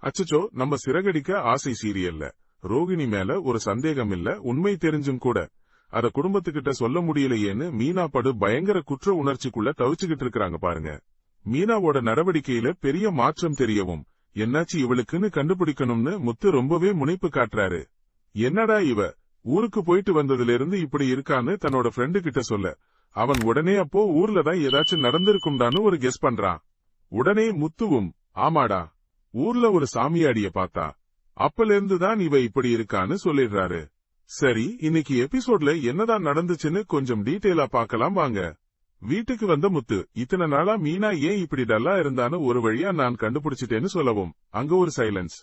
அச்சச்சோ, நம்ம சிறகடிக்க ஆசை சீரியல்ல ரோகிணி மேல ஒரு சந்தேகம் இல்ல, உண்மை தெரிஞ்சும் கூட அத குடும்பத்துக்கிட்ட சொல்ல முடியலையேன்னு மீனா படு பயங்கர குற்ற உணர்ச்சிக்குள்ள தவிச்சுக்கிட்டு இருக்காங்க பாருங்க. மீனாவோட நடவடிக்கையில பெரிய மாற்றம் தெரியவும் என்னாச்சு இவளுக்குன்னு கண்டுபிடிக்கணும்னு முத்து ரொம்பவே முனைப்பு காட்டுறாரு. என்னடா இவ ஊருக்கு போயிட்டு வந்ததுல இருந்து இப்படி இருக்கான்னு தன்னோட ஃப்ரெண்டு கிட்ட சொல்ல, அவன் உடனே அப்போ ஊர்ல தான் ஏதாச்சும் நடந்திருக்கும்டான்னு ஒரு கெஸ் பண்றான். உடனே முத்துவும் ஆமாடா, ஊர்ல ஒரு சாமியாடிய பார்த்தா, அப்பல இருந்துதான் இவ இப்படி இருக்கான்னு சொல்லிடுறாரு. சரி, இன்னைக்கு எபிசோட்ல என்னதான் நடந்துச்சுன்னு கொஞ்சம் டீட்டெயிலா பார்க்கலாம் வாங்க. வீட்டுக்கு வந்த முத்து இத்தனை நாளா மீனா ஏன் இப்படி டல்லா இருந்தான்னு ஒரு வழியா நான் கண்டுபிடிச்சிட்டேன்னு சொல்லவும் அங்க ஒரு சைலன்ஸ்.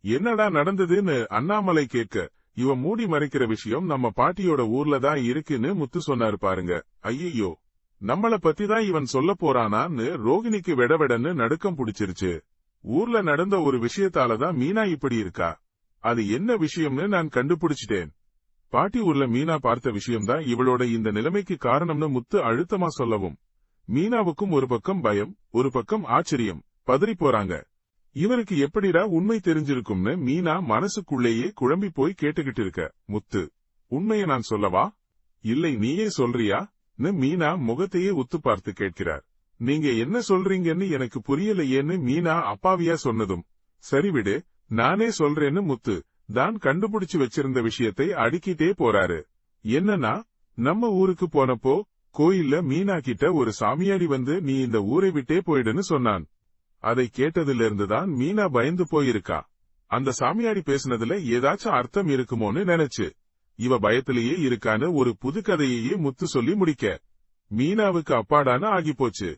என்னடா நடந்ததுன்னு அண்ணாமலை கேட்க, இவ மூடி மறைக்கிற விஷயம் நம்ம பாட்டியோட ஊர்ல தான் இருக்குன்னு முத்து சொன்னாரு பாருங்க. ஐயோ, நம்மள பத்தி தான் இவன் சொல்ல போறானான்னு ரோகிணிக்கு வெடவெடன்னு நடுக்கம் புடிச்சிருச்சு. ஊர்ல நடந்த ஒரு விஷயத்தாலதான் மீனா இப்படி இருக்கா. அது என்ன விஷயம்னு நான் கண்டுபிடிச்சிட்டேன். பாட்டி ஊர்ல மீனா பார்த்த விஷயம்தான் இவளோட இந்த நிலைமைக்கு காரணம்னு முத்து அழுத்தமா சொல்லவும் மீனாவுக்கும் ஒரு பக்கம் பயம், ஒரு பக்கம் ஆச்சரியம், பதறி போறாங்க. இவருக்கு எப்படிடா உண்மை தெரிஞ்சிருக்கும்னு மீனா மனசுக்குள்ளேயே குழம்பி போய் கேட்டுக்கிட்டு இருக்க. முத்து, உண்மையை நான் சொல்லவா, இல்லை நீயே சொல்றியா? மீனா முகத்தையே உத்து பார்த்து கேட்கிறார். நீங்க என்ன சொல்றீங்கன்னு எனக்கு புரியலையேன்னு மீனா அப்பாவியா சொன்னதும், சரி விடு, நானே சொல்றேன்னு முத்து தான் கண்டுபிடிச்சு வச்சிருந்த விஷயத்தை அடுக்கிட்டே போறாரு. என்னன்னா, நம்ம ஊருக்கு போனப்போ கோயில்ல மீனா கிட்ட ஒரு சாமியாடி வந்து நீ இந்த ஊரை விட்டே போயிடுன்னு சொன்னான். அதை கேட்டதுல இருந்துதான் மீனா பயந்து போயிருக்கா. அந்த சாமியாடி பேசுனதுல ஏதாச்சும் அர்த்தம் இருக்குமோன்னு நினைச்சு இவ பயத்திலேயே இருக்கான்னு ஒரு புது கதையையே முத்து சொல்லி முடிக்க மீனாவுக்கு அப்பாடான ஆகிப்போச்சு.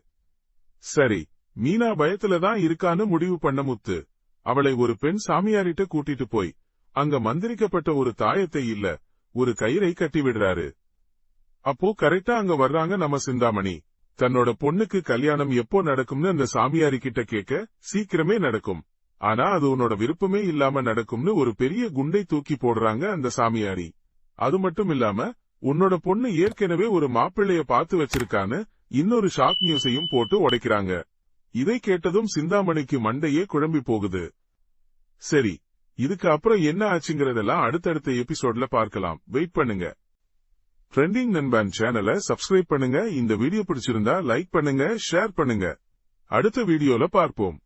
சரி, மீனா பயத்துலதான் இருக்கான்னு முடிவு பண்ண முத்து அவளை ஒரு பெண் சாமியாரிட்ட கூட்டிட்டு போய் அங்க மந்திரிக்கப்பட்ட ஒரு தாயத்தை இல்ல ஒரு கயிறை கட்டி விடுறாரு. அப்போ கரெக்டா அங்க வர்றாங்க நம்ம சிந்தாமணி. தன்னோட பொண்ணுக்கு கல்யாணம் எப்போ நடக்கும்னு அந்த சாமியாரி கிட்ட கேட்க, சீக்கிரமே நடக்கும், ஆனா அது உன்னோட விருப்பமே இல்லாம நடக்கும்னு ஒரு பெரிய குண்டை தூக்கி போடுறாங்க அந்த சாமியாரி. அது மட்டும் இல்லாம உன்னோட பொண்ணு ஏற்கனவே ஒரு மாப்பிள்ளைய பார்த்து வச்சிருக்கான்னு இன்னொரு ஷாக் நியூஸையும் போட்டு உடைக்கிறாங்க. இதை கேட்டதும் சிந்தாமணிக்கு மண்டையே குழம்பி போகுது. சரி, இதுக்கு அப்புறம் என்ன ஆச்சுங்கிறதெல்லாம் அடுத்தடுத்த எபிசோட்ல பார்க்கலாம், வெயிட் பண்ணுங்க. ட்ரெண்டிங் நண்பன் சேனலை சப்ஸ்கிரைப் பண்ணுங்க. இந்த வீடியோ பிடிச்சிருந்தா லைக் பண்ணுங்க, ஷேர் பண்ணுங்க. அடுத்த வீடியோல பார்ப்போம்.